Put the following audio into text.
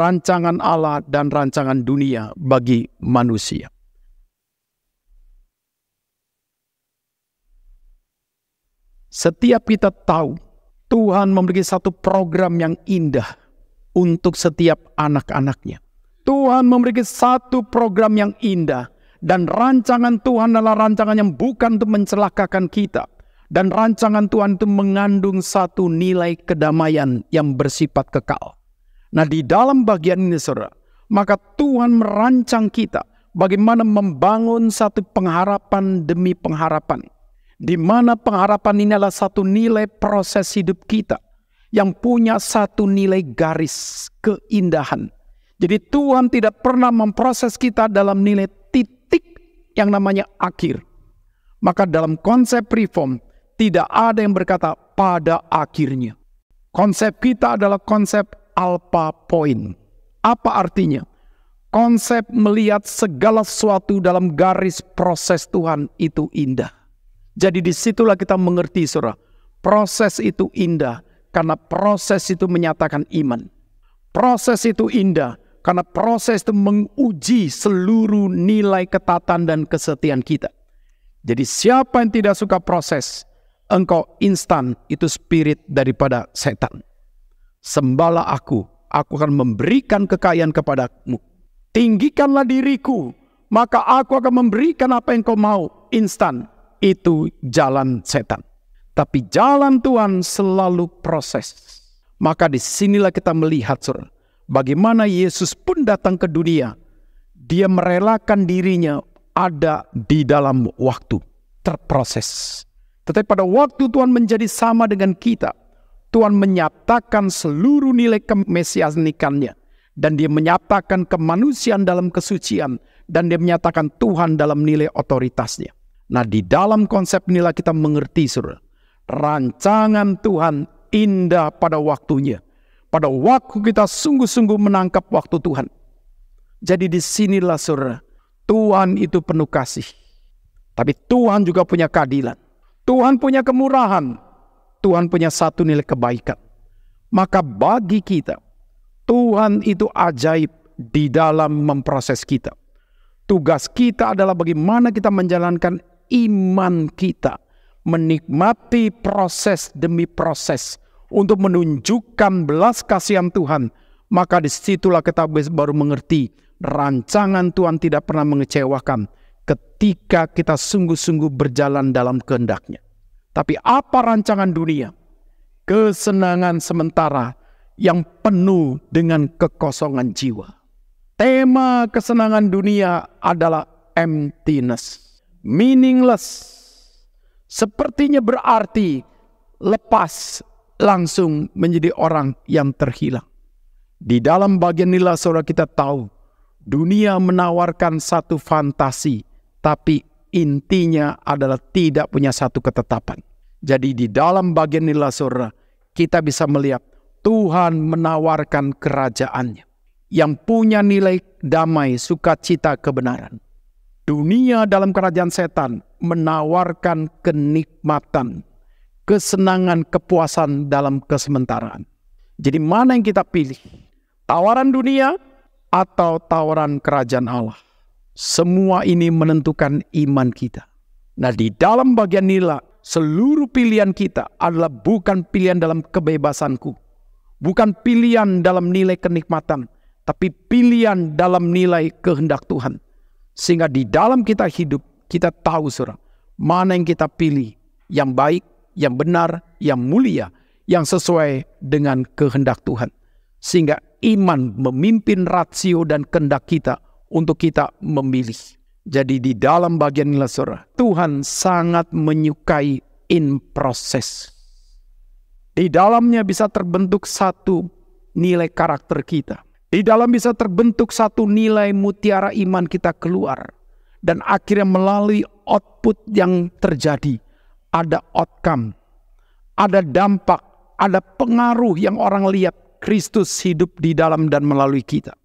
rancangan Allah dan rancangan dunia bagi manusia. Setiap kita tahu Tuhan memiliki satu program yang indah untuk setiap anak-anaknya. Tuhan memiliki satu program yang indah, dan rancangan Tuhan adalah rancangan yang bukan untuk mencelakakan kita. Dan rancangan Tuhan itu mengandung satu nilai kedamaian yang bersifat kekal. Nah, di dalam bagian ini, saudara, maka Tuhan merancang kita bagaimana membangun satu pengharapan demi pengharapan, di mana pengharapan ini adalah satu nilai proses hidup kita yang punya satu nilai garis keindahan. Jadi Tuhan tidak pernah memproses kita dalam nilai titik yang namanya akhir. Maka dalam konsep reform, tidak ada yang berkata pada akhirnya. Konsep kita adalah konsep alpha point. Apa artinya? Konsep melihat segala sesuatu dalam garis proses Tuhan itu indah. Jadi disitulah kita mengerti, saudara, proses itu indah karena proses itu menyatakan iman. Proses itu indah karena proses itu menguji seluruh nilai ketatan dan kesetiaan kita. Jadi siapa yang tidak suka proses, engkau instan, itu spirit daripada setan. Sembahlah aku akan memberikan kekayaan kepadamu. Tinggikanlah diriku, maka aku akan memberikan apa yang kau mau, instan. Itu jalan setan. Tapi jalan Tuhan selalu proses. Maka disinilah kita melihat, saudara, bagaimana Yesus pun datang ke dunia. Dia merelakan dirinya ada di dalam waktu, terproses. Tetapi pada waktu Tuhan menjadi sama dengan kita, Tuhan menyatakan seluruh nilai kemesianikannya. Dan dia menyatakan kemanusiaan dalam kesucian. Dan dia menyatakan Tuhan dalam nilai otoritasnya. Nah, di dalam konsep inilah kita mengerti, saudara, rancangan Tuhan indah pada waktunya. Pada waktu kita sungguh-sungguh menangkap waktu Tuhan. Jadi disinilah, saudara, Tuhan itu penuh kasih. Tapi Tuhan juga punya keadilan. Tuhan punya kemurahan. Tuhan punya satu nilai kebaikan. Maka bagi kita, Tuhan itu ajaib di dalam memproses kita. Tugas kita adalah bagaimana kita menjalankan iman kita, menikmati proses demi proses untuk menunjukkan belas kasihan Tuhan. Maka disitulah kita baru mengerti rancangan Tuhan tidak pernah mengecewakan ketika kita sungguh-sungguh berjalan dalam kehendak-Nya. Tapi apa rancangan dunia? Kesenangan sementara yang penuh dengan kekosongan jiwa. Tema kesenangan dunia adalah emptiness. Meaningless. Sepertinya berarti lepas, langsung menjadi orang yang terhilang. Di dalam bagian inilah, saudara, kita tahu dunia menawarkan satu fantasi, tapi intinya adalah tidak punya satu ketetapan. Jadi di dalam bagian inilah, saudara, kita bisa melihat Tuhan menawarkan kerajaan-Nya yang punya nilai damai, sukacita, kebenaran. Dunia dalam kerajaan setan menawarkan kenikmatan, kesenangan, kepuasan dalam kesementaraan. Jadi mana yang kita pilih? Tawaran dunia atau tawaran kerajaan Allah? Semua ini menentukan iman kita. Nah, di dalam bagian inilah seluruh pilihan kita adalah bukan pilihan dalam kebebasanku, bukan pilihan dalam nilai kenikmatan, tapi pilihan dalam nilai kehendak Tuhan. Sehingga di dalam kita hidup, kita tahu, saudara, mana yang kita pilih, yang baik, yang benar, yang mulia, yang sesuai dengan kehendak Tuhan. Sehingga iman memimpin rasio dan kehendak kita untuk kita memilih. Jadi di dalam bagian inilah, saudara, Tuhan sangat menyukai in process. Di dalamnya bisa terbentuk satu nilai karakter kita. Di dalam bisa terbentuk satu nilai mutiara iman kita keluar. Dan akhirnya melalui output yang terjadi, ada outcome, ada dampak, ada pengaruh yang orang lihat Kristus hidup di dalam dan melalui kita.